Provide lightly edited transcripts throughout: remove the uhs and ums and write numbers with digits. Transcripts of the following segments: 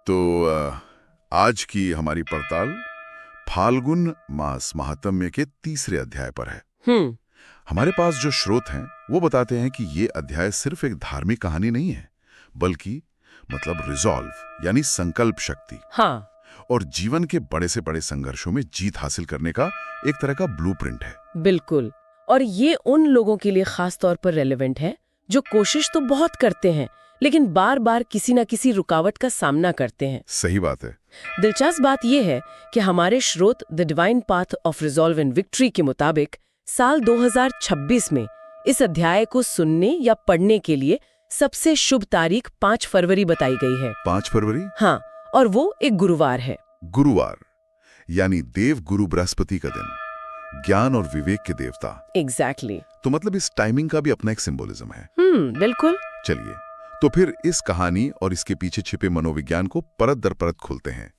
तो आज की हमारी पड़ताल फाल्गुन मास महात्म्य के तीसरे अध्याय पर है। हमारे पास जो स्रोत हैं वो बताते हैं कि ये अध्याय सिर्फ एक धार्मिक कहानी नहीं है, बल्कि मतलब रिजॉल्व यानी संकल्प शक्ति, हाँ, और जीवन के बड़े से बड़े संघर्षों में जीत हासिल करने का एक तरह का ब्लूप्रिंट है। बिल्कुल। और ये उन लोगों के लिए खास तौर पर रेलेवेंट है जो कोशिश तो बहुत करते हैं लेकिन बार बार किसी न किसी रुकावट का सामना करते हैं। सही बात है। दिलचस्प बात यह है कि हमारे स्रोत the divine path of resolve and victory के मुताबिक साल 2026 में इस अध्याय को सुनने या पढ़ने के लिए सबसे शुभ तारीख 5 फरवरी बताई गई है। 5 फरवरी? हाँ, और वो एक गुरुवार है। गुरुवार यानी देव गुरु बृहस्पति का दिन, ज्ञान और विवेक के देवता। एग्जैक्टली। तो मतलब इस टाइमिंग का भी अपना एक सिंबोलिज्म है। बिल्कुल। चलिए, तो फिर इस कहानी और इसके पीछे छिपे मनोविज्ञान को परत दर परत खोलते हैं,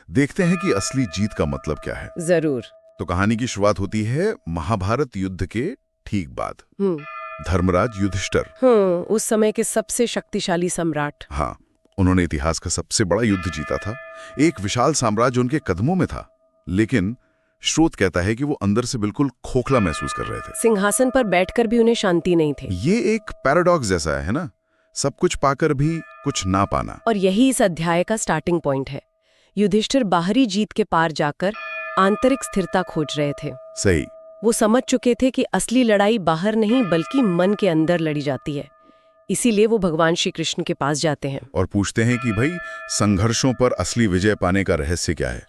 देखते हैं कि असली जीत का मतलब क्या है। जरूर। तो कहानी की शुरुआत होती है महाभारत युद्ध के ठीक बाद। धर्मराज युधिष्ठिर, उस समय के सबसे शक्तिशाली सम्राट। हाँ, उन्होंने इतिहास का सबसे बड़ा युद्ध जीता था। एक विशाल साम्राज्य उनके कदमों में था, लेकिन स्रोत कहता है कि वो अंदर से बिल्कुल खोखला महसूस कर रहे थे। सिंहासन पर बैठकर भी उन्हें शांति नहीं थे। ये एक पैराडॉक्स जैसा है ना, सब कुछ पाकर भी कुछ ना पाना। और यही इस अध्याय का स्टार्टिंग पॉइंट है। युधिष्ठिर बाहरी जीत के पार जाकर आंतरिक स्थिरता खोज रहे थे। सही। वो समझ चुके थे कि असली लड़ाई बाहर नहीं बल्कि मन के अंदर लड़ी जाती है। इसीलिए वो भगवान श्री कृष्ण के पास जाते हैं और पूछते हैं कि भाई संघर्षों पर असली विजय पाने का रहस्य क्या है।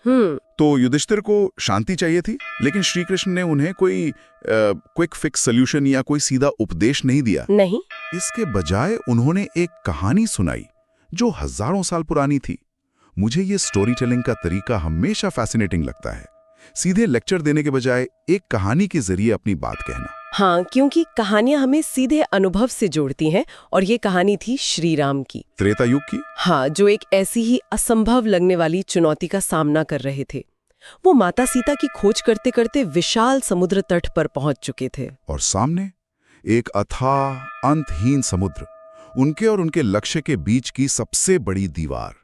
तो युधिष्ठिर को शांति चाहिए थी, लेकिन श्री कृष्ण ने उन्हें कोई क्विक फिक्स सॉल्यूशन या कोई सीधा उपदेश नहीं दिया। नहीं, इसके बजाय उन्होंने एक कहानी सुनाई जो हजारों साल पुरानी थी। मुझे ये स्टोरी टेलिंग का तरीका हमेशा फैसिनेटिंग लगता है। सीधे लेक्चर देने के बजाय एक कहानी के जरिए अपनी बात कहना। हाँ, क्योंकि कहानियां हमें सीधे अनुभव से जोड़ती हैं, और ये कहानी थी श्री राम की, त्रेता युग की। हाँ, जो एक ऐसी ही असंभव लगने वाली चुनौती का सामना कर रहे थे। वो माता सीता की खोज करते करते विशाल समुद्र तट पर पहुंच चुके थे, और सामने एक अथाह अंतहीन समुद्र, उनके और उनके लक्ष्य के बीच की सबसे बड़ी दीवार।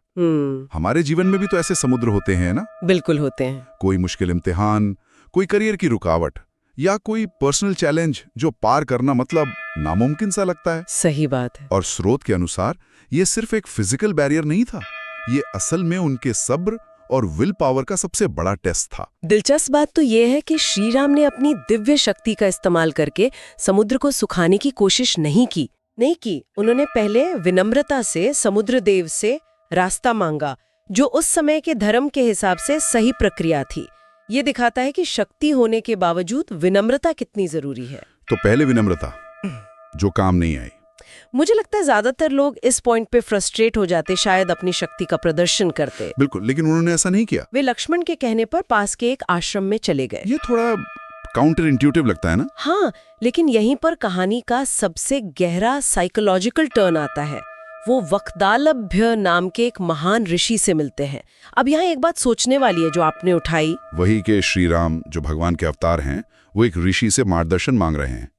हमारे जीवन में भी तो ऐसे समुद्र होते हैं ना? बिल्कुल होते हैं। कोई मुश्किल इम्तिहान, कोई करियर की रुकावट, या कोई पर्सनल चैलेंज जो पार करना मतलब नामुमकिन सा लगता है। सही बात है। और स्रोत के अनुसार ये सिर्फ एक फिजिकल बैरियर नहीं था, ये असल में उनके सब्र और विल पावर का सबसे बड़ा टेस्ट था। दिलचस्प बात तो ये है कि श्री राम ने अपनी दिव्य शक्ति का इस्तेमाल करके समुद्र को सुखाने की कोशिश नहीं की। उन्होंने पहले विनम्रता से समुद्र देव से रास्ता मांगा, जो उस समय के धर्म के हिसाब से सही प्रक्रिया थी। ये दिखाता है कि शक्ति होने के बावजूद विनम्रता कितनी जरूरी है। तो पहले विनम्रता, जो काम नहीं आई। मुझे लगता है ज्यादातर लोग इस पॉइंट पे फ्रस्ट्रेट हो जाते, शायद अपनी शक्ति का प्रदर्शन करते। बिल्कुल, लेकिन उन्होंने ऐसा नहीं किया। वे लक्ष्मण के कहने पर पास के एक आश्रम में चले गए। ये थोड़ा काउंटर इंट्यूटिव लगता है ना? हाँ, लेकिन यहीं पर कहानी का सबसे गहरा साइकोलॉजिकल टर्न आता है। वो वक्तालभ्य नाम के एक महान ऋषि से मिलते हैं। अब यहाँ एक बात सोचने वाली है जो आपने उठाई, वही के श्री राम जो भगवान के अवतार हैं, वो एक ऋषि से मार्गदर्शन मांग रहे हैं।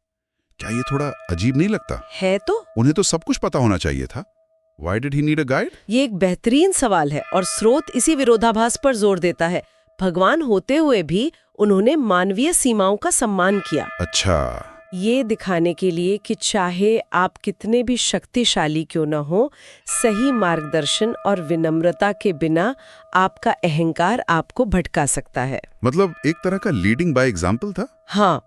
क्या ये थोड़ा अजीब नहीं लगता है? तो उन्हें तो सब कुछ पता होना चाहिए था। Why did he need a guide? ये एक बेहतरीन सवाल है, और स्रोत इसी विरोधाभास पर जोर देता है। भगवान होते हुए भी उन्होंने मानवीय सीमाओं का सम्मान किया। अच्छा, ये दिखाने के लिए कि चाहे आप कितने भी शक्तिशाली क्यों न हो, सही मार्गदर्शन और विनम्रता के बिना आपका अहंकार आपको भटका सकता है। मतलब एक तरह का लीडिंग बाय एग्जाम्पल था। हाँ,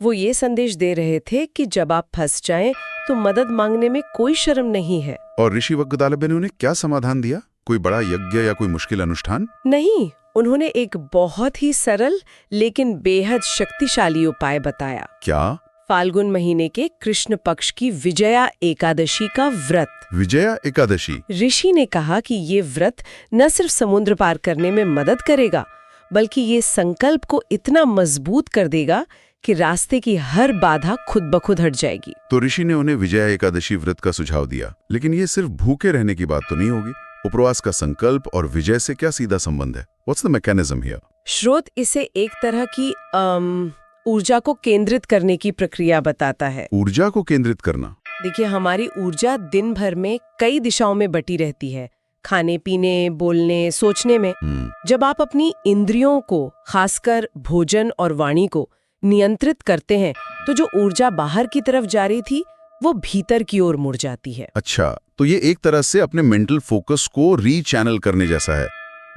वो ये संदेश दे रहे थे कि जब आप फंस जाएं तो मदद मांगने में कोई शर्म नहीं है। और ऋषि वग्गदालभ्य ने उन्हें क्या समाधान दिया? कोई बड़ा यज्ञ या कोई मुश्किल अनुष्ठान नहीं, उन्होंने एक बहुत ही सरल लेकिन बेहद शक्तिशाली उपाय बताया। क्या? फाल्गुन महीने के कृष्ण पक्ष की विजया एकादशी का व्रत। विजया एकादशी? ऋषि ने कहा कि ये व्रत न सिर्फ समुद्र पार करने में मदद करेगा, बल्कि ये संकल्प को इतना मजबूत कर देगा कि रास्ते की हर बाधा खुद ब खुद हट जाएगी। तो ऋषि ने उन्हें विजया एकादशी व्रत का सुझाव दिया, लेकिन ये सिर्फ भूखे रहने की बात तो नहीं होगी। उपवास का संकल्प और विजय से क्या सीधा संबंध है? What's the mechanism here? स्रोत इसे एक तरह की ऊर्जा को केंद्रित करने की प्रक्रिया बताता है। ऊर्जा को केंद्रित करना? देखिए, हमारी ऊर्जा दिन भर में कई दिशाओं में बटी रहती है, खाने पीने, बोलने, सोचने में। जब आप अपनी इंद्रियों को, खासकर भोजन और वाणी को नियंत्रित करते हैं, तो जो ऊर्जा बाहर की तरफ जा रही थी वो भीतर की ओर मुड़ जाती है। अच्छा, तो ये एक तरह से अपने मेंटल फोकस को रीचैनल करने जैसा है,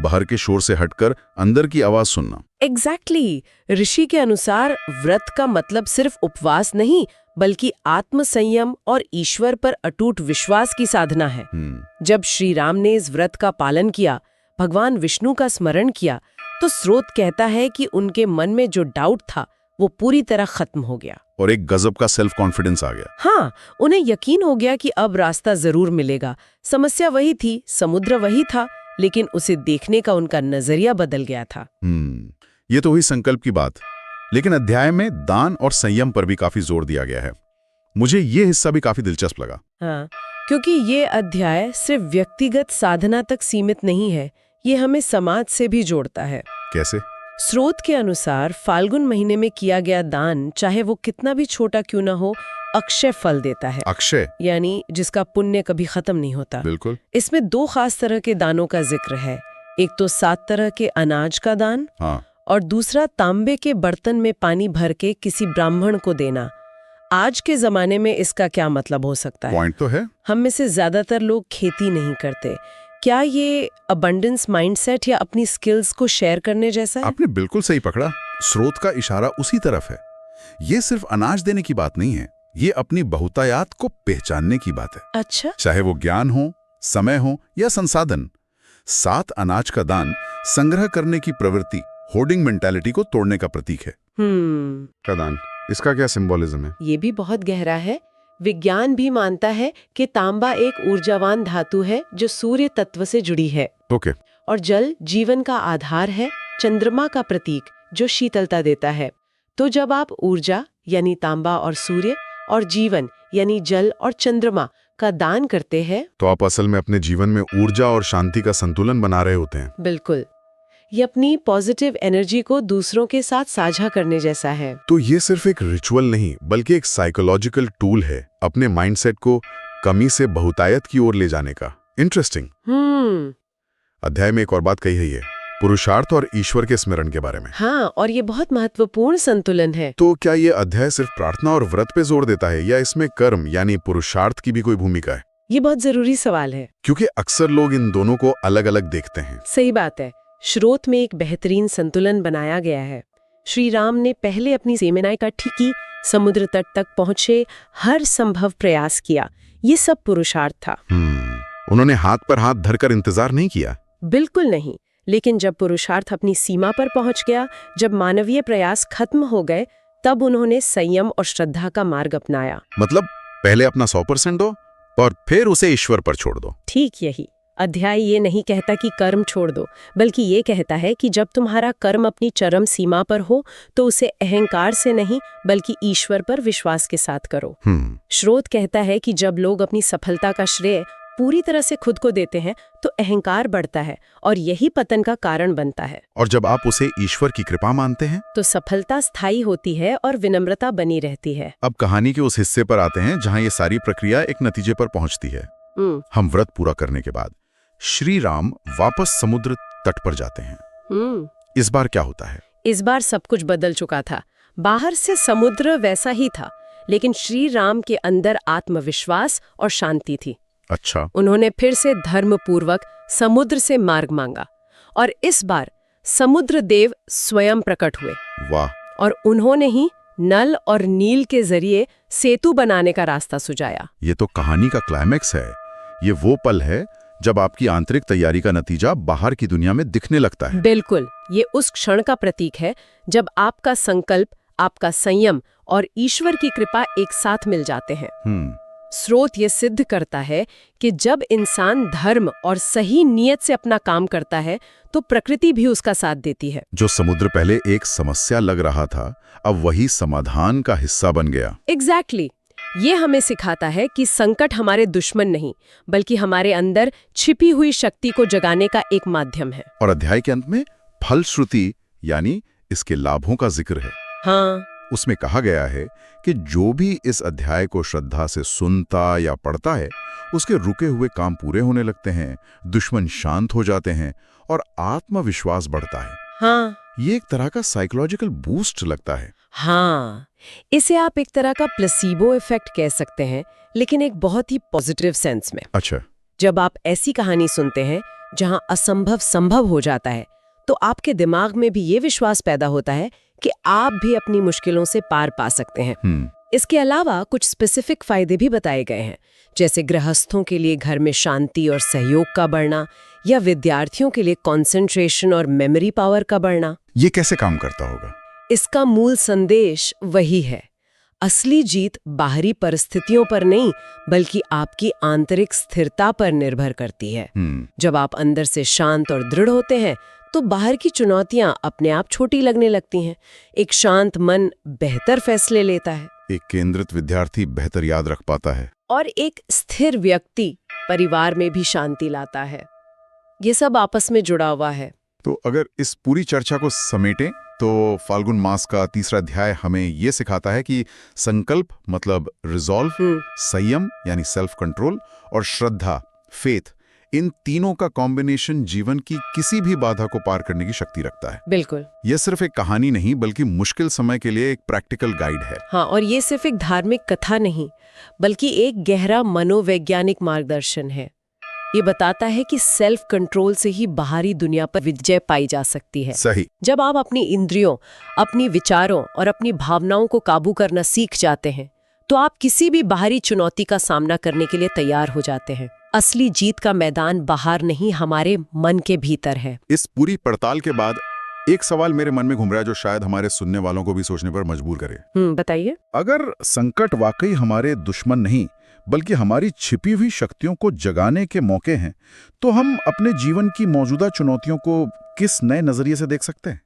बाहर के शोर से हटकर अंदर की आवाज सुनना। एग्जैक्टली। ऋषि के अनुसार व्रत का मतलब सिर्फ उपवास नहीं, बल्कि आत्म संयम और ईश्वर पर अटूट विश्वास की साधना है। जब श्री राम ने इस व्रत का पालन किया, भगवान विष्णु का स्मरण किया, तो स्रोत कहता है कि उनके मन में जो डाउट था वो पूरी तरह खत्म हो गया और एक गजब का सेल्फ कॉन्फिडेंस आ गया। हाँ, उन्हें यकीन हो गया कि अब रास्ता जरूर मिलेगा। समस्या वही थी, समुद्र वही था, लेकिन उसे देखने का उनका नजरिया बदल गया था। ये तो हुई संकल्प की बात, लेकिन अध्याय में दान और संयम पर भी काफी जोर दिया गया है। मुझे ये हिस्सा भी काफी दिलचस्प लगा। हाँ, क्योंकि ये अध्याय सिर्फ व्यक्तिगत साधना तक सीमित नहीं है, ये हमें समाज से भी जोड़ता है। कैसे? स्रोत के अनुसार फाल्गुन महीने में किया गया दान, चाहे वो कितना भी छोटा क्यों ना हो, अक्षय फल देता है। अक्षय यानी जिसका पुण्य कभी खत्म नहीं होता। बिल्कुल। इसमें 2 खास तरह के दानों का जिक्र है। एक तो 7 तरह के अनाज का दान, हाँ। और दूसरा तांबे के बर्तन में पानी भर के किसी ब्राह्मण को देना। आज के जमाने में इसका क्या मतलब हो सकता है? पॉइंट तो है। हम में से ज्यादातर लोग खेती नहीं करते। क्या ये अबंडेंस माइंडसेट या अपनी स्किल्स को शेयर करने जैसा है? आपने बिल्कुल सही पकड़ा। स्रोत का इशारा उसी तरफ है। ये सिर्फ अनाज देने की बात नहीं है, ये अपनी बहुतायात को पहचानने की बात है। अच्छा। चाहे वो ज्ञान हो, समय हो या संसाधन। 7 अनाज का दान संग्रह करने की प्रवृत्ति, होर्डिंग मेंटालिटी को तोड़ने का प्रतीक है। का दान, इसका क्या सिंबोलिज्म है? ये भी बहुत गहरा है। विज्ञान भी मानता है कि तांबा एक ऊर्जावान धातु है जो सूर्य तत्व से जुड़ी है। ओके। और जल जीवन का आधार है, चंद्रमा का प्रतीक जो शीतलता देता है। तो जब आप ऊर्जा यानी तांबा और सूर्य, और जीवन यानी जल और चंद्रमा का दान करते हैं, तो आप असल में अपने जीवन में ऊर्जा और शांति का संतुलन बना रहे होते हैं। बिल्कुल। ये अपनी पॉजिटिव एनर्जी को दूसरों के साथ साझा करने जैसा है। तो ये सिर्फ एक रिचुअल नहीं, बल्कि एक साइकोलॉजिकल टूल है अपने माइंडसेट को कमी से बहुतायत की ओर ले जाने का। इंटरेस्टिंग। अध्याय में एक और बात कही है, पुरुषार्थ और ईश्वर के स्मरण के बारे में। हाँ, और ये बहुत महत्वपूर्ण संतुलन है। तो क्या ये अध्याय सिर्फ प्रार्थना और व्रत पे जोर देता है, या इसमें कर्म यानी पुरुषार्थ की भी कोई भूमिका है? ये बहुत जरूरी सवाल है, क्योंकि अक्सर लोग इन दोनों को अलग अलग देखते हैं। सही बात है। स्रोत में एक बेहतरीन संतुलन बनाया गया है। श्री राम ने पहले अपनी सेना इकट्ठी की, समुद्र तट तक पहुंचे, हर संभव प्रयास किया। ये सब पुरुषार्थ था। उन्होंने हाथ पर हाथ धरकर इंतजार नहीं किया। बिल्कुल नहीं। लेकिन जब पुरुषार्थ अपनी सीमा पर पहुंच गया, जब मानवीय प्रयास खत्म हो गए, तब उन्होंने संयम और श्रद्धा का मार्ग अपनाया। मतलब पहले अपना 100% दो और फिर उसे ईश्वर पर छोड़ दो। ठीक यही। अध्याय ये नहीं कहता कि कर्म छोड़ दो, बल्कि ये कहता है कि जब तुम्हारा कर्म अपनी चरम सीमा पर हो, तो उसे अहंकार से नहीं बल्कि ईश्वर पर विश्वास के साथ करो। स्रोत कहता है कि जब लोग अपनी सफलता का श्रेय पूरी तरह से खुद को देते हैं, तो अहंकार बढ़ता है और यही पतन का कारण बनता है। और जब आप उसे ईश्वर की कृपा मानते हैं, तो सफलता स्थायी होती है और विनम्रता बनी रहती है। अब कहानी के उस हिस्से पर आते हैं जहां ये सारी प्रक्रिया एक नतीजे पर पहुंचती है। हम व्रत पूरा करने के बाद श्री राम वापस समुद्र तट पर जाते हैं। इस बार क्या होता है? इस बार सब कुछ बदल चुका था। बाहर से समुद्र वैसा ही था, लेकिन श्री राम के अंदर आत्मविश्वास और शांति थी। अच्छा। उन्होंने फिर से धर्मपूर्वक समुद्र से मार्ग मांगा, और इस बार समुद्र देव स्वयं प्रकट हुए। वाह। और उन्होंने ही नल और नील के जरिए सेतु बनाने का रास्ता सुझाया। ये तो कहानी का क्लाइमेक्स है। ये वो पल है जब आपकी आंतरिक तैयारी का नतीजा बाहर की दुनिया में दिखने लगता है। बिल्कुल। ये उस क्षण का प्रतीक है जब आपका संकल्प, आपका संयम और ईश्वर की कृपा एक साथ मिल जाते हैं। स्रोत ये सिद्ध करता है कि जब इंसान धर्म और सही नियत से अपना काम करता है, तो प्रकृति भी उसका साथ देती है। जो समुद्र पहले एक समस्या लग रहा था, अब वही समाधान का हिस्सा बन गया। एग्जैक्टली। ये हमें सिखाता है कि संकट हमारे दुश्मन नहीं, बल्कि हमारे अंदर छिपी हुई शक्ति को जगाने का एक माध्यम है। और अध्याय के अंत में फलश्रुति यानी इसके लाभों का जिक्र है। हाँ। उसमें कहा गया है कि जो भी इस अध्याय को श्रद्धा से सुनता या पढ़ता है, उसके रुके हुए काम पूरे होने लगते हैं, दुश्मन शांत हो जाते हैं और आत्मविश्वास बढ़ता है। हाँ, ये एक तरह का साइकोलॉजिकल बूस्ट लगता है। हाँ, इसे आप एक तरह का प्लेसीबो इफेक्ट कह सकते हैं, लेकिन एक बहुत ही पॉजिटिव सेंस में। अच्छा। जब आप ऐसी कहानी सुनते हैं जहां असंभव संभव हो जाता है, तो आपके दिमाग में भी ये विश्वास पैदा होता है कि आप भी अपनी मुश्किलों से पार पा सकते हैं। इसके अलावा कुछ स्पेसिफिक फायदे भी बताए गए हैं, जैसे गृहस्थों के लिए घर में शांति और सहयोग का बढ़ना, या विद्यार्थियों के लिए कंसंट्रेशन और मेमोरी पावर का बढ़ना। ये कैसे काम करता होगा? इसका मूल संदेश वही है, असली जीत बाहरी परिस्थितियों पर नहीं, बल्कि आपकी आंतरिक स्थिरता पर निर्भर करती है। जब आप अंदर से शांत और दृढ़ होते हैं, तो बाहर की चुनौतियां अपने आप छोटी लगने लगती हैं। एक शांत मन बेहतर फैसले लेता है, एक केंद्रित विद्यार्थी बेहतर याद रख पाता है, और एक स्थिर व्यक्ति परिवार में भी शांति लाता है। ये सब आपस में जुड़ा हुआ है। तो अगर इस पूरी चर्चा को समेटें तो फाल्गुन मास का तीसरा अध्याय हमें ये सिखाता है कि संकल्प मतलब रिजॉल्व, संयम यानी सेल्फ कंट्रोल, और श्रद्धा फेथ, इन तीनों का कॉम्बिनेशन जीवन की किसी भी बाधा को पार करने की शक्ति रखता है। बिल्कुल। यह सिर्फ एक कहानी नहीं, बल्कि मुश्किल समय के लिए एक प्रैक्टिकल गाइड है। हाँ, और ये सिर्फ एक धार्मिक कथा नहीं, बल्कि एक गहरा मनोवैज्ञानिक मार्गदर्शन है। ये बताता है कि सेल्फ कंट्रोल से ही बाहरी दुनिया पर विजय पाई जा सकती है। सही। जब आप अपनी इंद्रियों, अपनी विचारों और अपनी भावनाओं को काबू करना सीख जाते हैं, तो आप किसी भी बाहरी चुनौती का सामना करने के लिए तैयार हो जाते हैं। असली जीत का मैदान बाहर नहीं, हमारे मन के भीतर है। इस पूरी पड़ताल के बाद एक सवाल मेरे मन में घूम रहा है, जो शायद हमारे सुनने वालों को भी सोचने पर मजबूर करे। बताइए। अगर संकट वाकई हमारे दुश्मन नहीं, बल्कि हमारी छिपी हुई शक्तियों को जगाने के मौके हैं, तो हम अपने जीवन की मौजूदा चुनौतियों को किस नए नजरिए से देख सकते हैं?